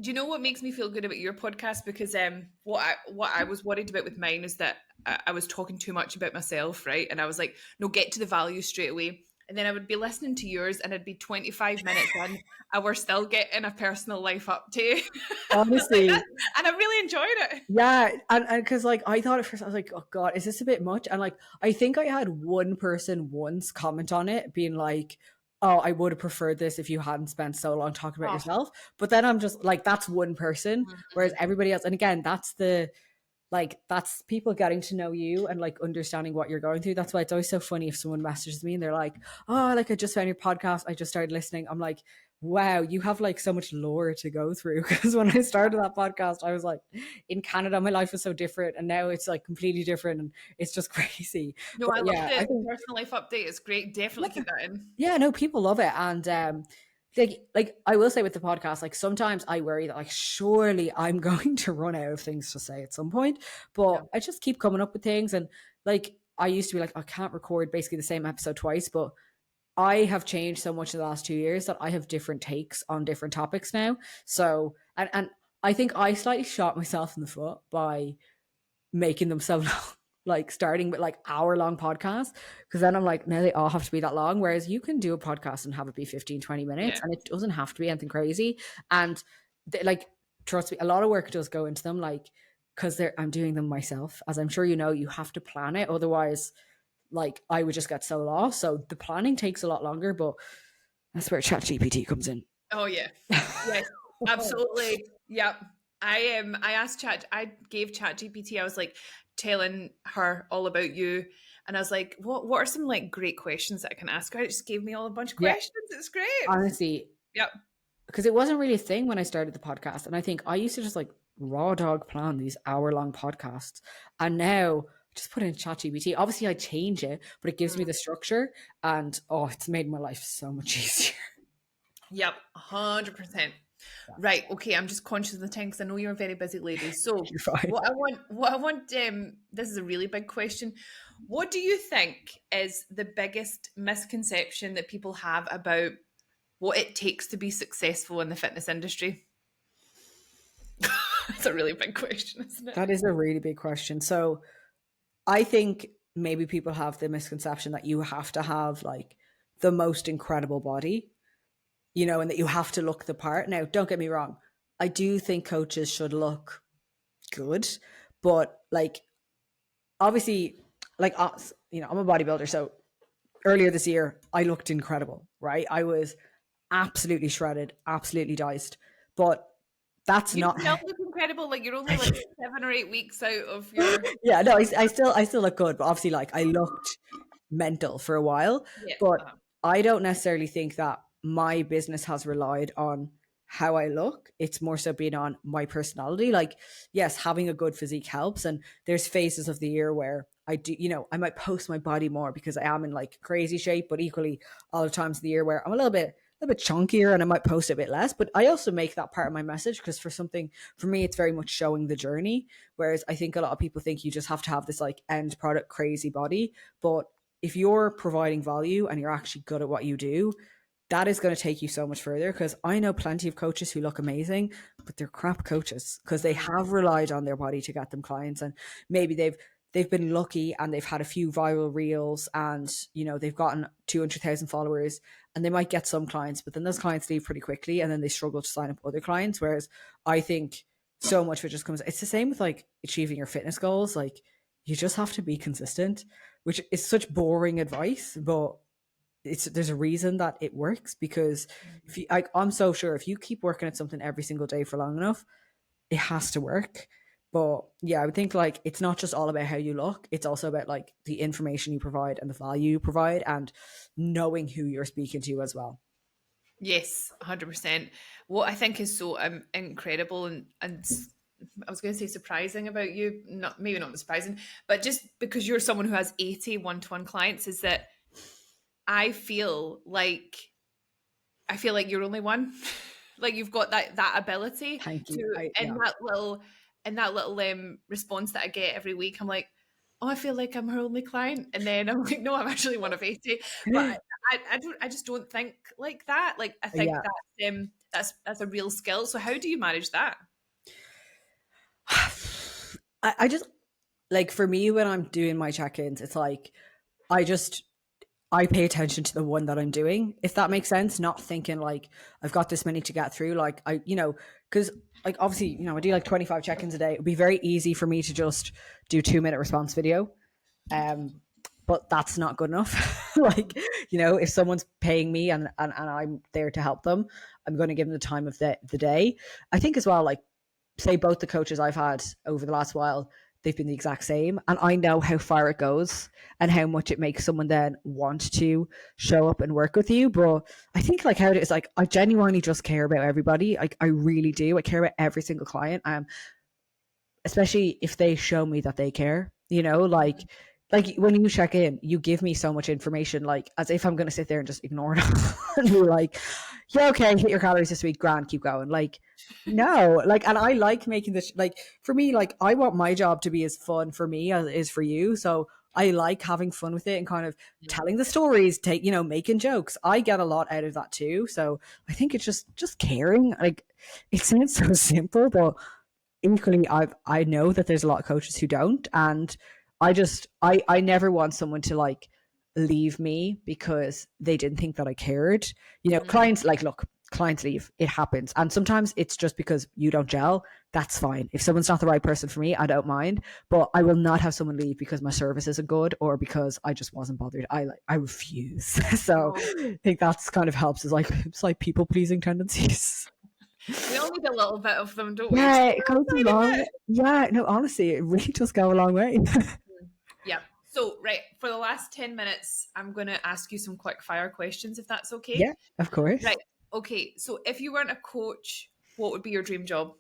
Speaker 1: Do you know what makes me feel good about your podcast? Because what I was worried about with mine is that I was talking too much about myself, right? And I was like, no, get to the value straight away. And then I would be listening to yours, and it'd be 25 minutes in, and we're still getting a personal life update. Like that,
Speaker 2: Honestly,
Speaker 1: and I really enjoyed it.
Speaker 2: yeah, and because like I thought at first I was like, oh god, is this a bit much? And like I think I had one person once comment on it, being like, "Oh, I would have preferred this if you hadn't spent so long talking about
Speaker 1: Oh,
Speaker 2: yourself." But then I'm just like, that's one person, whereas
Speaker 1: mhm.
Speaker 2: everybody else, and again, that's the like that's people getting to know you and like understanding what you're going through. That's why it's always so funny if someone messages me and they're like, oh, like I just found your podcast, I just started listening. I'm like, wow, you have like so much lore to go through. Because when I started that podcast, I was like, in Canada my life was so different, and now it's like completely different, and it's just crazy.
Speaker 1: No,
Speaker 2: But
Speaker 1: I love
Speaker 2: yeah, I
Speaker 1: the
Speaker 2: think
Speaker 1: personal life update. It's great. Definitely keep that in.
Speaker 2: yeah, no, people love it. And like I will say with the podcast, like sometimes I worry that like surely I'm going to run out of things to say at some point.
Speaker 1: Yeah,
Speaker 2: But I just keep coming up with things. And like I used to be like, I can't record basically the same episode twice, but I have changed so much in the last 2 years that I have different takes on different topics now. So and I think I slightly shot myself in the foot by making them so long, like starting with like hour-long podcasts, because then I'm like, now they all have to be that long, whereas you can do a podcast and have it be 15, 20 minutes,
Speaker 1: yeah,
Speaker 2: and it doesn't have to be anything crazy. And like, trust me, a lot of work does go into them, like, because they're I'm doing them myself, as I'm sure you know. You have to plan it, otherwise like I would just get so lost. So the planning takes a lot longer, but that's where ChatGPT comes in.
Speaker 1: oh yeah, yes, absolutely. Yep. I asked Chat. I gave Chat GPT. I was like telling her all about you, and I was like, what are some like great questions that I can ask her? It just gave me all a bunch of
Speaker 2: Yeah,
Speaker 1: questions. It's great.
Speaker 2: honestly,
Speaker 1: Yep.
Speaker 2: because it wasn't really a thing when I started the podcast. And I think I used to just like raw dog plan these hour-long podcasts. And now I just put in ChatGPT. Obviously I change it, but it gives me
Speaker 1: Mm.
Speaker 2: the structure, and oh, it's made my life so much easier.
Speaker 1: Yep. 100%. Right. Okay. I'm just conscious of the time because I know you're a very busy lady. So
Speaker 2: You're fine.
Speaker 1: this is a really big question. What do you think is the biggest misconception that people have about what it takes to be successful in the fitness industry? That's a really big question, isn't it?
Speaker 2: That is a really big question. So I think maybe people have the misconception that you have to have like the most incredible body, and that you have to look the part. Now, don't get me wrong. I do think coaches should look good, but like obviously, like us, I'm a bodybuilder. So earlier this year, I looked incredible, right? I was absolutely shredded, absolutely diced. But that's
Speaker 1: You
Speaker 2: not
Speaker 1: still look incredible. Like you're only like 7 or 8 weeks out of your
Speaker 2: yeah, no, I still look good, but obviously like I looked mental for a while.
Speaker 1: yeah.
Speaker 2: But I don't necessarily think that my business has relied on how I look. It's more so being on my personality. Like, yes, having a good physique helps. And there's phases of the year where I do, I might post my body more because I am in like crazy shape, but equally all the times of the year where I'm a little bit chunkier and I might post a bit less. But I also make that part of my message because for me, it's very much showing the journey. Whereas I think a lot of people think you just have to have this like end product crazy body. But if you're providing value and you're actually good at what you do, that is going to take you so much further. Because I know plenty of coaches who look amazing, but they're crap coaches because they
Speaker 1: Mm.
Speaker 2: have relied on their body to get them clients, and maybe they've been lucky and they've had a few viral reels, and they've gotten 200,000 followers, and they might get some clients, but then those clients leave pretty quickly, and then they struggle to sign up other clients. Whereas I think so much of it just comes. It's the same with like achieving your fitness goals. Like you just have to be consistent, which is such boring advice, but there's a reason that it works. Because if you, I'm so sure if you keep working at something every single day for long enough, it has to work. But yeah, I would think like it's not just all about how you look, it's also about like the information you provide and the value you provide, and knowing who you're speaking to as well.
Speaker 1: Yes, 100%. What I think is so incredible and I was going to say surprising about you, not maybe not surprising, but just because you're someone who has 80 one-to-one clients, is that I feel like you're only one. Like you've got that ability
Speaker 2: Thank
Speaker 1: to
Speaker 2: you.
Speaker 1: in
Speaker 2: Yeah.
Speaker 1: that little response that I get every week. I'm like, oh, I feel like I'm her only client, and then I'm like, no, I'm actually one of 80. But I just don't think like that. Like I think
Speaker 2: Yeah.
Speaker 1: that that's a real skill. So how do you manage that?
Speaker 2: I just like, for me, when I'm doing my check-ins, it's like I just I pay attention to the one that I'm doing, if that makes sense. Not thinking like I've got this many to get through. Like because like obviously, I do like 25 check-ins a day. It'd be very easy for me to just do 2-minute response video. But that's not good enough. Like, if someone's paying me and I'm there to help them, I'm going to give them the time of the day. I think as well, like, say both the coaches I've had over the last while, they've been the exact same. And I know how far it goes and how much it makes someone then want to show up and work with you. But I think like how it is, like, I genuinely just care about everybody. Like, I really do. I care about every single client. Especially if they show me that they care, like when you check in, you give me so much information, like as if I'm going to sit there and just ignore it and be like, yeah, okay, hit your calories this week, grand, keep going. Like, no, like, and I like making this, like, for me, like, I want my job to be as fun for me as it is for you. So I like having fun with it and kind of telling the stories, making jokes. I get a lot out of that too. So I think it's just caring. Like, it sounds so simple, but equally, I know that there's a lot of coaches who don't, and I never want someone to like leave me because they didn't think that I cared. Clients, like, look, clients leave, it happens, and sometimes it's just because you don't gel. That's fine. If someone's not the right person for me, I don't mind, but I will not have someone leave because my service isn't good or because I just wasn't bothered. I refuse. So I think that's kind of helps. Is like, it's like people pleasing tendencies.
Speaker 1: We all need a little bit of them, don't we?
Speaker 2: Yeah, it goes a long. Yeah, no, honestly, it really does go a long way.
Speaker 1: Yeah. So, right, for the last 10 minutes, I'm going to ask you some quick fire questions, if that's okay.
Speaker 2: Yeah, of course.
Speaker 1: Right. Okay. So, if you weren't a coach, what would be your dream job?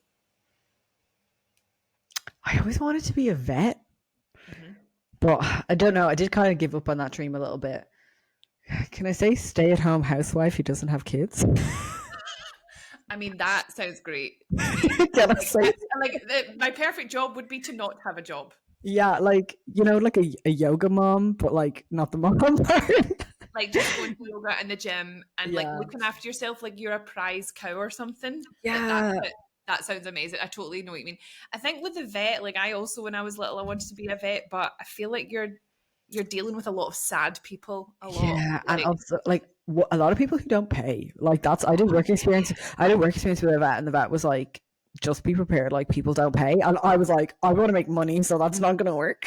Speaker 2: I always wanted to be a vet, but I don't know. I did kind of give up on that dream a little bit. Can I say stay-at-home housewife who doesn't have kids?
Speaker 1: I mean, that sounds great.
Speaker 2: Can I say?
Speaker 1: My perfect job would be to not have a job.
Speaker 2: Yeah, like, like a yoga mom, but like not the mom part.
Speaker 1: Like just going to yoga in the gym and like
Speaker 2: Yeah.
Speaker 1: looking after yourself like you're a prize cow or something.
Speaker 2: Yeah.
Speaker 1: That sounds amazing. I totally know what you mean. I think with the vet, like I also, when I was little, I wanted to be a vet, but I feel like you're dealing with a lot of sad people a lot.
Speaker 2: Yeah, and
Speaker 1: Like,
Speaker 2: also like a lot of people who don't pay. Like, that's I did work experience. I did work experience with a vet, and the vet was like, "Just be prepared. Like, people don't pay." And I was like, "I want to make money, so that's not going to work."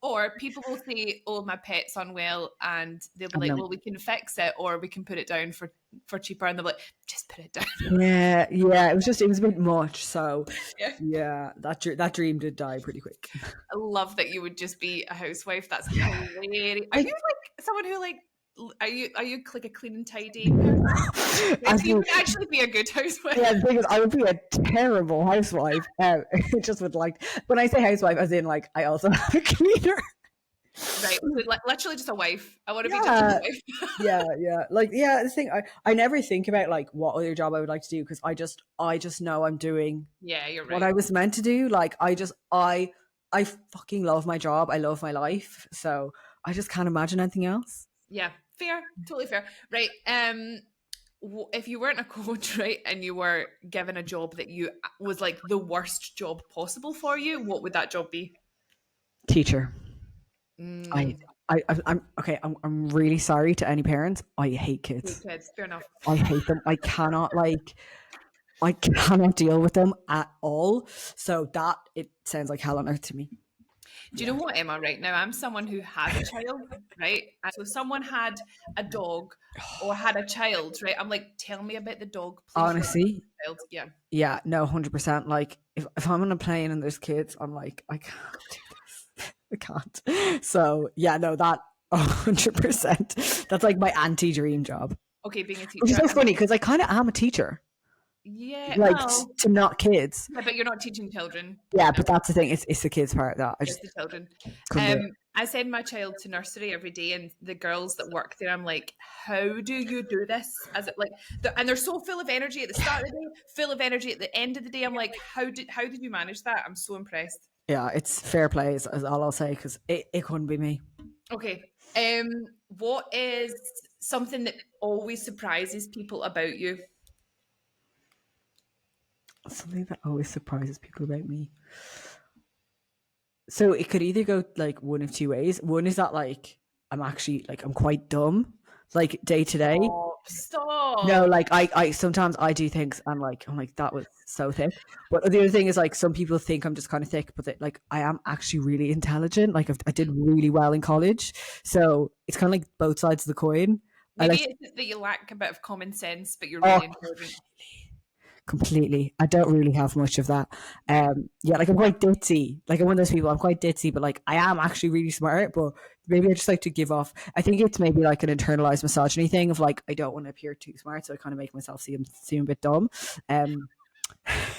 Speaker 1: or people will say, "Oh, my pet's unwell," and they'll be
Speaker 2: And
Speaker 1: like,
Speaker 2: then,
Speaker 1: "Well, we can fix it, or we can put it down for cheaper," and they're like, "Just put it down."
Speaker 2: yeah, it was a bit much. So
Speaker 1: Yeah.
Speaker 2: yeah, that dream did die pretty quick.
Speaker 1: I love that you would just be a housewife. That's
Speaker 2: Yeah.
Speaker 1: hilarious. Are
Speaker 2: Like,
Speaker 1: you like someone who like? Are you like a clean and tidy person?
Speaker 2: as
Speaker 1: So you
Speaker 2: in,
Speaker 1: would actually be a good housewife.
Speaker 2: yeah, the thing is, I would be a terrible housewife. Just would like, when I say housewife, as in like I also have a cleaner.
Speaker 1: Right. So literally just a wife. I want to be just
Speaker 2: Yeah,
Speaker 1: a wife.
Speaker 2: yeah. Like, yeah, the thing, I never think about like what other job I would like to do because I just know I'm doing
Speaker 1: Yeah, you're
Speaker 2: what
Speaker 1: right.
Speaker 2: I was meant to do. Like, I fucking love my job. I love my life. So I just can't imagine anything else.
Speaker 1: Yeah, fair. Totally fair. Right. If you weren't a coach, right, and you were given a job that you was like the worst job possible for you, what would that job be?
Speaker 2: Teacher. I
Speaker 1: Mm,
Speaker 2: I'm okay. I'm really sorry to any parents. I hate
Speaker 1: Hate
Speaker 2: kids.
Speaker 1: kids. Fair enough.
Speaker 2: I hate them. I cannot deal with them at all. So that it sounds like hell on earth to me.
Speaker 1: Do you
Speaker 2: Yeah.
Speaker 1: know what, Emma? Right now, I'm someone who has a child, right? And so, if someone had a dog or had a child, right? I'm like, tell me about the dog, please. Tell me about
Speaker 2: Honestly,
Speaker 1: the child. Yeah.
Speaker 2: yeah, no, 100%. Like, if I'm on a plane and there's kids, I'm like, I can't do this. I can't. So yeah, no, that 100%. That's like my anti-dream job.
Speaker 1: Okay, being a
Speaker 2: Which is
Speaker 1: teacher.
Speaker 2: so funny because I kind of am a teacher,
Speaker 1: Yeah.
Speaker 2: like,
Speaker 1: Well,
Speaker 2: to not kids.
Speaker 1: yeah, but you're not teaching children.
Speaker 2: Yeah, but that's the thing. It's the kids part that I
Speaker 1: It's
Speaker 2: just
Speaker 1: the children.
Speaker 2: couldn't do it.
Speaker 1: I send my child to nursery every day, and the girls that work there, I'm like, how do you do this? As it like, and they're so full of energy at the start of the day, full of energy at the end of the day. I'm like, how did you manage that? I'm so impressed.
Speaker 2: Yeah, it's fair play is all I'll say because it couldn't be me.
Speaker 1: Okay. What is something that always surprises people about you?
Speaker 2: Something that always surprises people about me. So it could either go like one of two ways. One is that like I'm actually like I'm quite dumb, like day to day.
Speaker 1: Stop.
Speaker 2: No,
Speaker 1: Stop.
Speaker 2: like I sometimes I do things and like I'm like that was so thick. But the other thing is like some people think I'm just kind of thick, but like I am actually really intelligent. Like I did really well in college, so it's kind of like both sides of the coin. I
Speaker 1: Maybe
Speaker 2: like
Speaker 1: it's just that you lack a bit of common sense, but you're
Speaker 2: oh
Speaker 1: really intelligent.
Speaker 2: completely. I don't really have much of that.
Speaker 1: Okay.
Speaker 2: Yeah, like I'm quite ditzy. Like I'm one of those people. I'm quite ditzy, but like I am actually really smart. But maybe I just like to give off. I think it's maybe like an internalized misogyny thing of like I don't want to appear too smart, so I kind of make myself seem a bit dumb. Um,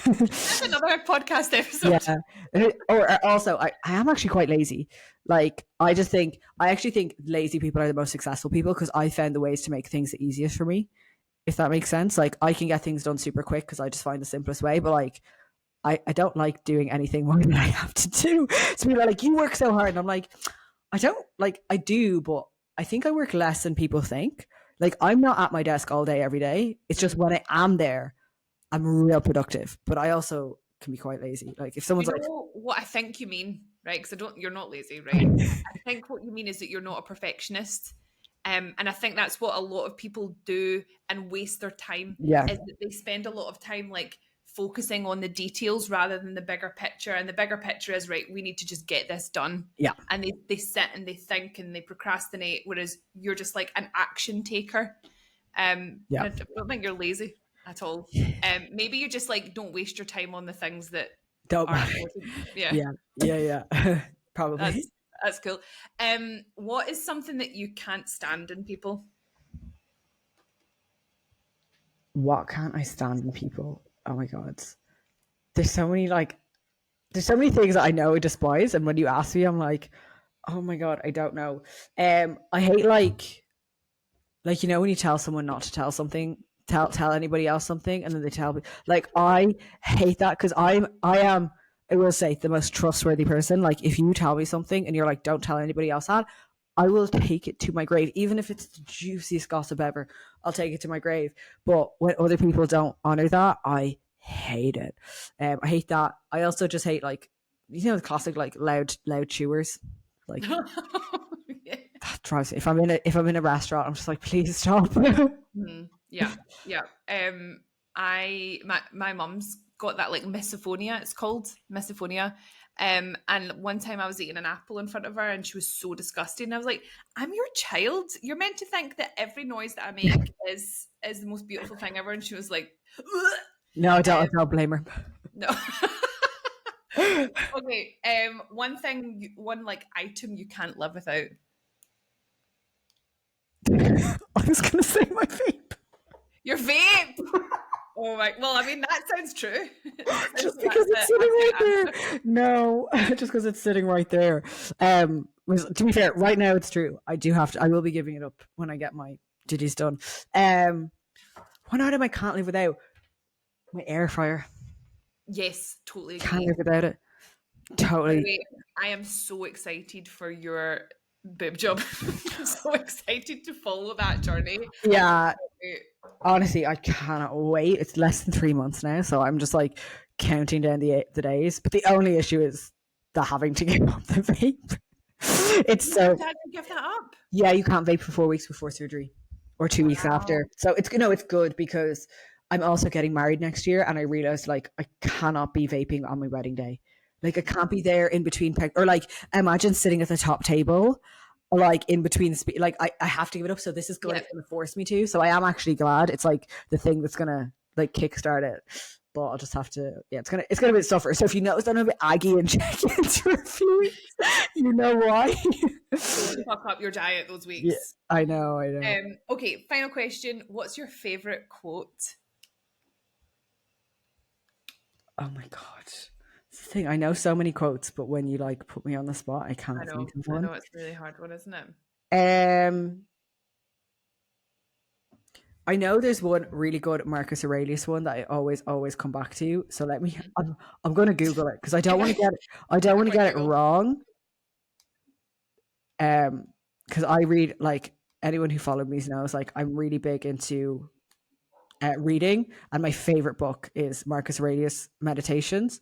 Speaker 1: That's another podcast
Speaker 2: yeah.
Speaker 1: episode.
Speaker 2: Or also, I am actually quite lazy. Like I actually think lazy people are the most successful people because I found the ways to make things the easiest for me. If that makes sense, like I can get things done super quick because I just find the simplest way. But like I don't like doing anything more than I have to do. So people are like, you work so hard. And I'm like, I don't like, I do, but I think I work less than people think. Like, I'm not at my desk all day, every day. It's just
Speaker 1: Mm.
Speaker 2: when I am there, I'm real productive. But I also can be quite lazy. Like, if
Speaker 1: You
Speaker 2: someone's like,
Speaker 1: know what I think you mean, right? Because I don't. You're not lazy, right? I think what you mean is that you're not a perfectionist. And I think that's what a lot of people do and waste their time
Speaker 2: yeah,
Speaker 1: is that they spend a lot of time like focusing on the details rather than the bigger picture. And the bigger picture is right, we need to just get this done.
Speaker 2: yeah,
Speaker 1: And they sit and they think and they procrastinate, whereas you're just like an action taker.
Speaker 2: yeah,
Speaker 1: And I don't think you're lazy at all. Maybe you just like don't waste your time on the things that
Speaker 2: don't
Speaker 1: aren't
Speaker 2: matter.
Speaker 1: important. Yeah.
Speaker 2: Yeah, yeah. Probably.
Speaker 1: That's cool. What is something that you can't stand in people?
Speaker 2: What can't I stand in people? Oh my God. There's so many like there's so many things that I know I despise, and when you ask me, I'm like, oh my God, I don't know. I hate like you know when you tell someone not to tell something, tell anybody else something, and then they tell me like I hate that because I am I will say the most trustworthy person. Like if you tell me something and you're like, don't tell anybody else that, I will take it to my grave, even if it's the juiciest gossip ever. I'll take it to my grave. But when other people don't honor that, I hate it. I hate that. I also just hate like you know the classic like loud chewers. Like
Speaker 1: Yeah.
Speaker 2: that drives me. If I'm in a restaurant, I'm just like, please stop.
Speaker 1: Yeah, yeah. I my mum's got that like misophonia. It's called misophonia. And one time I was eating an apple in front of her, and she was so disgusted. And I was like, "I'm your child. You're meant to think that every noise that I make is the most beautiful thing ever." And she was like, "Ugh."
Speaker 2: No, I
Speaker 1: um,
Speaker 2: don't blame her.
Speaker 1: "No." Okay. One thing, one like item you can't live without.
Speaker 2: I was gonna say my vape.
Speaker 1: Your vape. Oh my! Well, I mean that sounds true. That sounds
Speaker 2: Just
Speaker 1: like
Speaker 2: because
Speaker 1: that's
Speaker 2: it's
Speaker 1: an
Speaker 2: sitting right
Speaker 1: accurate answer.
Speaker 2: there. No, just because it's sitting right there. To be fair, right now it's true. I do have to. I will be giving it up when I get my duties done. One item I can't live without: my air fryer.
Speaker 1: Yes, totally
Speaker 2: Can't
Speaker 1: agree.
Speaker 2: live without it.
Speaker 1: By the
Speaker 2: Totally.
Speaker 1: way, I am so excited for your boob job. I'm so excited to follow that journey. I
Speaker 2: Yeah.
Speaker 1: cannot wait.
Speaker 2: Honestly, I cannot wait. It's less than 3 months now, so I'm just like counting down the days. But the only issue is the having to give up the vape. It's
Speaker 1: You
Speaker 2: so
Speaker 1: had to give that up.
Speaker 2: yeah, you can't vape for 4 weeks before surgery or 2 weeks after.
Speaker 1: Wow.
Speaker 2: So it's good because I'm also getting married next year, and I realized like I cannot be vaping on my wedding day. Like I can't be there in between or like imagine sitting at the top table or like in between like I have to give it up. So this is what
Speaker 1: Yeah.
Speaker 2: it's gonna force me to. So I am actually glad it's like the thing that's gonna like kickstart it. But I'll just have to yeah, it's gonna be suffer. So if you notice that I'm a bit aggy and check-ins for a few weeks, you know why.
Speaker 1: Don't fuck up your diet those
Speaker 2: Yeah,
Speaker 1: weeks.
Speaker 2: I know, I know.
Speaker 1: Okay, final question. What's your favorite quote?
Speaker 2: Oh my god. It's the thing. I know so many quotes, but when you like put me on the spot, I can't think of
Speaker 1: I
Speaker 2: one.
Speaker 1: know it's a really hard one, isn't it?
Speaker 2: Um I know there's one really good Marcus Aurelius one that I always come back to. So let me I'm gonna Google it because I don't
Speaker 1: Give
Speaker 2: want to
Speaker 1: it,
Speaker 2: get it I don't
Speaker 1: give it a
Speaker 2: want to
Speaker 1: quick
Speaker 2: get it
Speaker 1: Google.
Speaker 2: wrong. Because I read like anyone who followed me knows like I'm really big into reading, and my favorite book is Marcus Aurelius Meditations.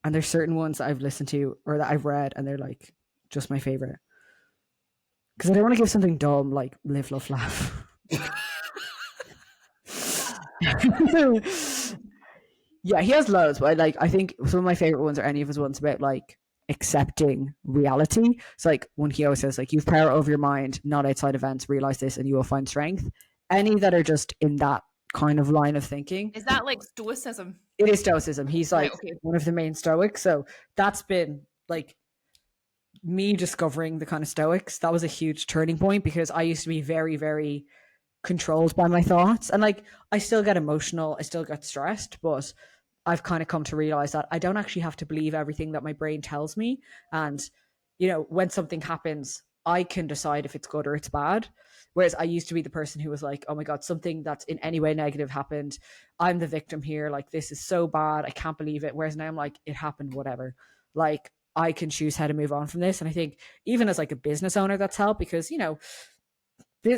Speaker 2: And there's certain ones that I've listened to or that I've read, and they're like just my favorite. Because I don't want to give something dumb like live, love, laugh. Yeah, he has loads, but I think some of my favorite ones are any of his ones about like accepting reality. It's like when he always says like you've power over your mind, not outside events, realize this and you will find strength. Any that are just in that kind of line of thinking.
Speaker 1: Is that like stoicism?
Speaker 2: It is stoicism. He's
Speaker 1: Right,
Speaker 2: like
Speaker 1: okay.
Speaker 2: one of the main stoics. So that's been like me discovering the kind of stoics. That was a huge turning point because I used to be very, very controlled by my thoughts. And like I still get emotional, I still get stressed, but I've kind of come to realize that I don't actually have to believe everything that my brain tells me. And, you know, when something happens, I can decide if it's good or it's bad. Whereas I used to be the person who was like, oh my God, something that's in any way negative happened. I'm the victim here. Like, this is so bad. I can't believe it. Whereas now I'm like, it happened, whatever. Like, I can choose how to move on from this. And I think even as like a business owner, that's helped because, you know,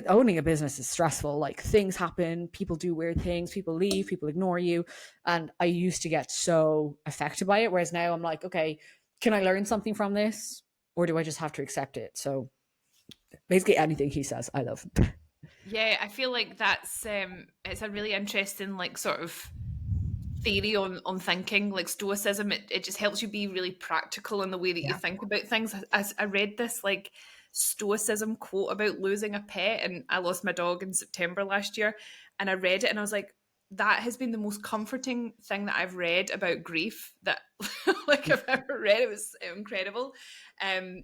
Speaker 2: owning a business is stressful. Like things happen, people do weird things, people leave, people ignore you. And I used to get so affected by it. Whereas now I'm like, okay, can I learn something from this? Or do I just have to accept it? So basically anything he says, I love.
Speaker 1: Yeah, I feel like that's it's a really interesting like sort of theory on thinking, like stoicism. It just helps you be really practical in the way that you
Speaker 2: Yeah.
Speaker 1: think about things. I read this like stoicism quote about losing a pet, and I lost my dog in September last year, and I read it and I was like, that has been the most comforting thing that I've read about grief that like I've ever read. It was incredible.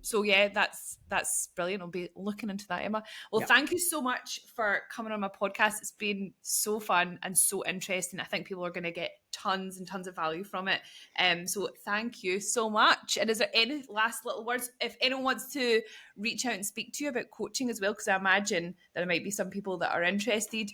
Speaker 1: So yeah, that's brilliant. I'll be looking into that, Emma. Well,
Speaker 2: Yeah.
Speaker 1: thank you so much for coming on my podcast. It's been so fun and so interesting. I think people are going to get tons and tons of value from it. So thank you so much. And is there any last little words? If anyone wants to reach out and speak to you about coaching as well, because I imagine there might be some people that are interested.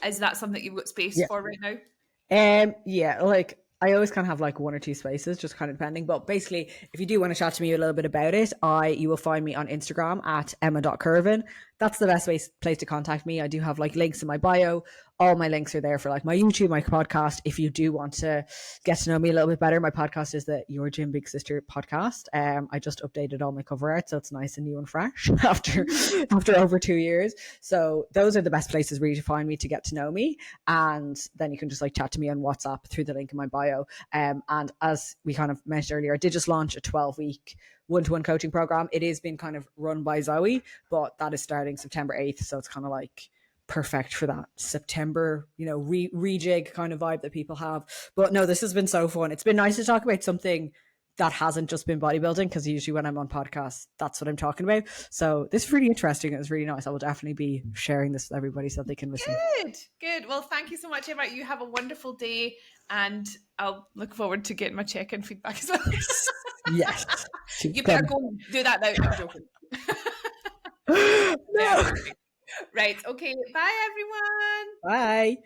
Speaker 1: Is that something you've got space
Speaker 2: Yeah.
Speaker 1: for right now?
Speaker 2: Yeah, like I always kind of have like one or two spaces, just kind of depending. But basically, if you do want to chat to me a little bit about it, you will find me on Instagram at emma.currivan. That's the best place to contact me. I do have like links in my bio. All my links are there for like my YouTube, my podcast. If you do want to get to know me a little bit better, my podcast is the Your Gym Big Sister podcast. I just updated all my cover art, so it's nice and new and fresh after over 2 years. So those are the best places really to find me to get to know me. And then you can just like chat to me on WhatsApp through the link in my bio. And as we kind of mentioned earlier, I did just launch a 12-week one-to-one coaching program. It is being kind of run by Zoe, but that is starting September 8th. So it's kind of like perfect for that September, you know, rejig kind of vibe that people have. But no, this has been so fun. It's been nice to talk about something that hasn't just been bodybuilding, because usually when I'm on podcasts, that's what I'm talking about. So this is really interesting. It was really nice. I will definitely be sharing this with everybody so they can listen.
Speaker 1: Good. Well, thank you so much, Emma. You have a wonderful day, and I'll look forward to getting my check-in feedback as well.
Speaker 2: Yes.
Speaker 1: You better go and do that now. No, I'm joking.
Speaker 2: No.
Speaker 1: Yeah, right. Okay. Bye, everyone.
Speaker 2: Bye.